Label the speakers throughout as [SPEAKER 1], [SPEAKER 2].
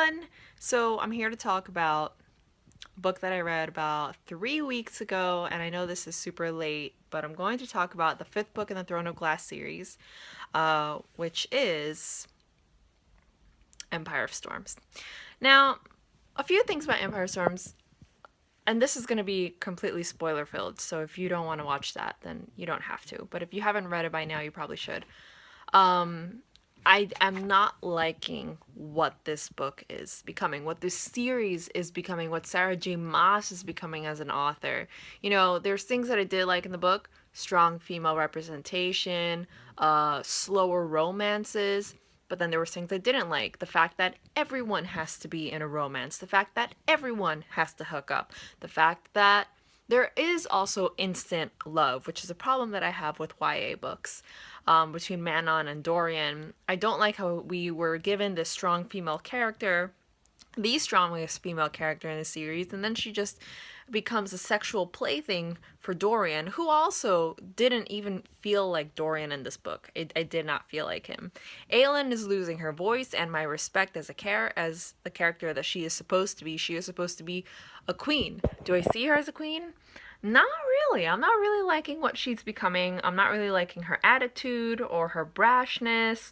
[SPEAKER 1] everyone! So I'm here to talk about a book that I read about 3 weeks ago, and I know this is super late, but I'm going to talk about the fifth book in the Throne of Glass series, which is Empire of Storms. Now, a few things about Empire of Storms, and this is going to be completely spoiler filled, so if you don't want to watch that, then you don't have to. But if you haven't read it by now, you probably should. I am not liking what this book is becoming, what this series is becoming, what Sarah J. Maas is becoming as an author. You know, there's things that I did like in the book: strong female representation, slower romances. But then there were things I didn't like. The fact that everyone has to be in a romance. The fact that everyone has to hook up. The fact that there is also instant love, which is a problem that I have with YA books, between Manon and Dorian. I don't like how we were given this strong female character, the strongest female character in the series, and then she just becomes a sexual plaything for Dorian, who also didn't even feel like Dorian in this book. I did not feel like him. Aelin is losing her voice and my respect as as the character that she is supposed to be. She is supposed to be a queen. Do I see her as a queen? Not really. I'm not really liking what she's becoming. I'm not really liking her attitude or her brashness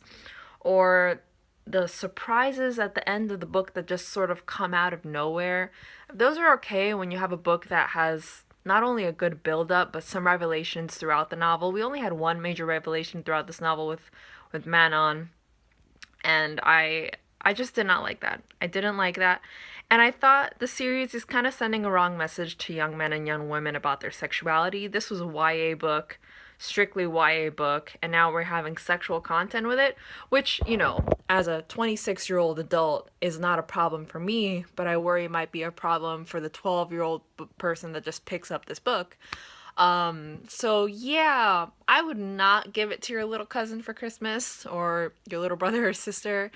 [SPEAKER 1] or the surprises at the end of the book that just sort of come out of nowhere. Those are okay when you have a book that has not only a good build up but some revelations throughout the novel. We only had one major revelation throughout this novel with Manon, and I just did not like that. I didn't like that. And I thought the series is kind of sending a wrong message to young men and young women about their sexuality. This was a YA book, strictly YA book, and now we're having sexual content with it, which, you know, as a 26-year-old adult is not a problem for me, but I worry it might be a problem for the 12-year-old person that just picks up this book. So yeah, I would not give it to your little cousin for Christmas or your little brother or sister,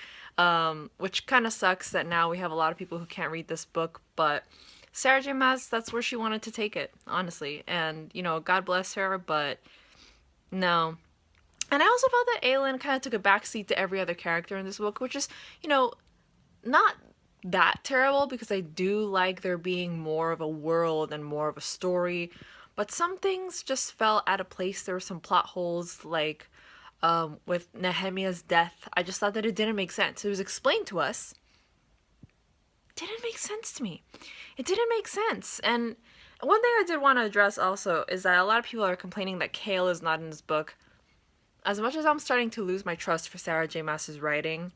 [SPEAKER 1] which kind of sucks that now we have a lot of people who can't read this book, but Sarah J. Maas, that's where she wanted to take it, honestly, and, you know, God bless her, but no. And I also felt that Aelin kind of took a backseat to every other character in this book, which is, you know, not that terrible because I do like there being more of a world and more of a story, but some things just fell out of place. There were some plot holes, like with Nehemiah's death. I just thought that it didn't make sense. It was explained to us. It didn't make sense to me. It didn't make sense. And one thing I did want to address also is that a lot of people are complaining that Kale is not in this book. As much as I'm starting to lose my trust for Sarah J. Maas's writing,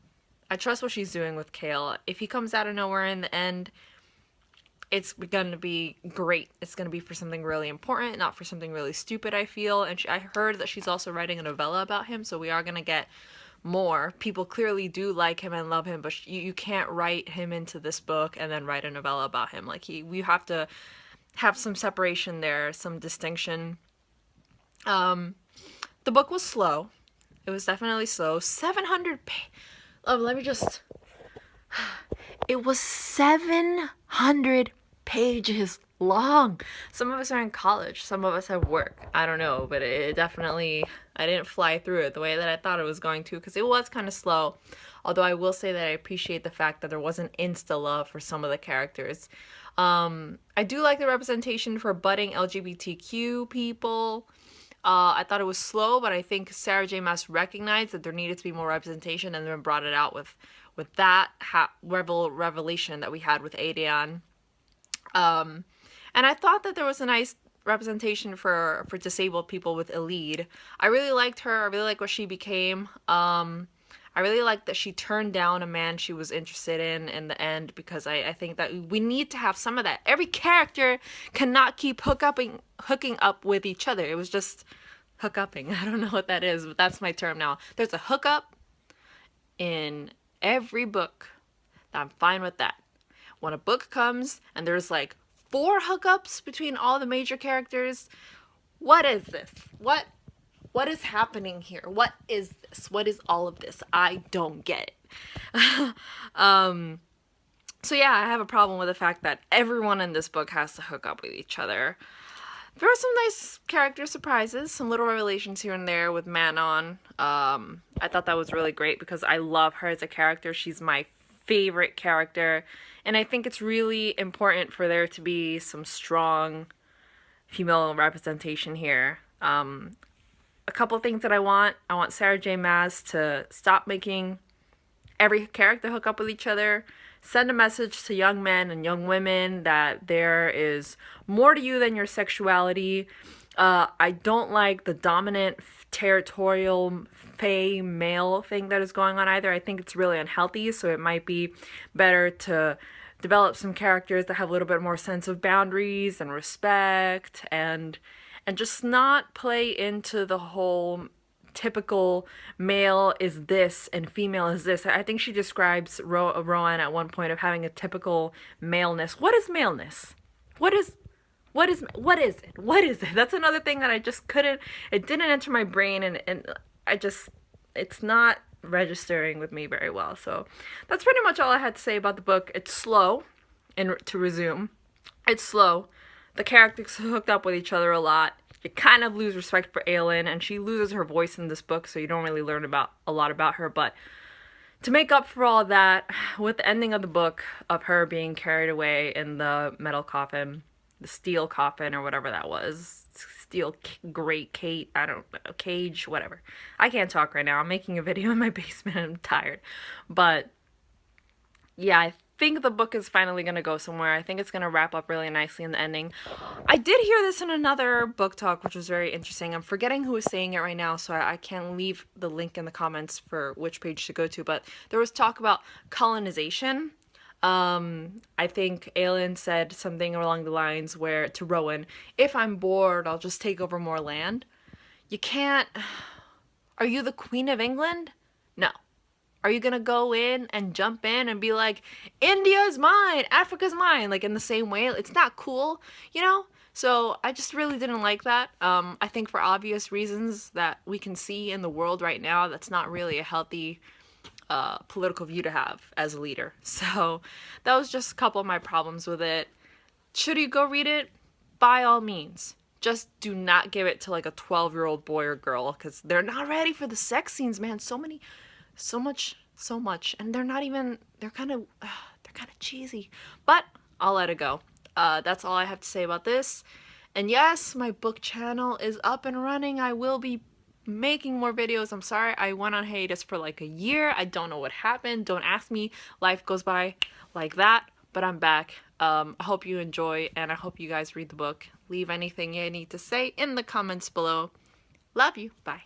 [SPEAKER 1] I trust what she's doing with Kale. If he comes out of nowhere in the end, it's going to be great. It's going to be for something really important, not for something really stupid, I feel. And I heard that she's also writing a novella about him, so we are going to get more. People clearly do like him and love him, but you can't write him into this book and then write a novella about him. Like, we have to have some separation there, some distinction. The book was slow. It was definitely slow. 700 let me just... It was 700 pages long. Some of us are in college. Some of us have work. I don't know, but it definitely... I didn't fly through it the way that I thought it was going to because it was kind of slow. Although I will say that I appreciate the fact that there wasn't insta-love for some of the characters. I do like the representation for budding LGBTQ people. I thought it was slow, but I think Sarah J. Maas recognized that there needed to be more representation and then brought it out with that revelation that we had with Aedeon. And I thought that there was a nice representation for disabled people with Elide. I really liked her. I really like what she became. I really like that she turned down a man she was interested in the end, because I think that we need to have some of that. Every character cannot keep hooking up with each other. It was just hook-upping. I don't know what that is, but that's my term now. There's a hookup in every book. I'm fine with that. When a book comes and there's like 4 hookups between all the major characters, what is this? What is happening here? What is this? What is all of this? I don't get it. So yeah, I have a problem with the fact that everyone in this book has to hook up with each other. There were some nice character surprises, some little revelations here and there with Manon. I thought that was really great because I love her as a character. She's my favorite character, and I think it's really important for there to be some strong female representation here. A couple things that I want Sarah J. Maas to stop making every character hook up with each other. Send a message to young men and young women that there is more to you than your sexuality. I don't like the dominant, territorial, fey male thing that is going on either. I think it's really unhealthy, so it might be better to develop some characters that have a little bit more sense of boundaries and respect, and just not play into the whole typical male is this and female is this. I think she describes Rowan at one point of having a typical maleness. What is maleness? What is it? What is it? That's another thing that I just couldn't, it didn't enter my brain, and I just, it's not registering with me very well. So that's pretty much all I had to say about the book. It's slow, and to resume, it's slow. The characters hooked up with each other a lot. You kind of lose respect for Aelin, and she loses her voice in this book, so you don't really learn about a lot about her. But to make up for all that, with the ending of the book of her being carried away in the metal coffin, the steel coffin or whatever that was, steel great Kate, I don't know, cage, whatever. I can't talk right now. I'm making a video in my basement and I'm tired. But yeah, I think the book is finally going to go somewhere. I think it's going to wrap up really nicely in the ending. I did hear this in another book talk, which was very interesting. I'm forgetting who was saying it right now, so I can't leave the link in the comments for which page to go to, but there was talk about colonization. I think Aelin said something along the lines where, to Rowan, if I'm bored, I'll just take over more land. You can't... Are you the Queen of England? No. Are you gonna go in and jump in and be like, India's mine, Africa's mine, like in the same way? It's not cool, you know? So I just really didn't like that. I think for obvious reasons that we can see in the world right now, that's not really a healthy political view to have as a leader. So that was just a couple of my problems with it. Should you go read it? By all means. Just do not give it to like a 12-year-old boy or girl, because they're not ready for the sex scenes, man. So much, and they're kind of cheesy, but I'll let it go. That's all I have to say about this. And yes, my book channel is up and running. I will be making more videos. I'm sorry I went on hiatus for like a year. I don't know what happened. Don't ask me. Life goes by like that, but I'm back. I hope you enjoy, and I hope you guys read the book. Leave anything you need to say in the comments below. Love you. Bye.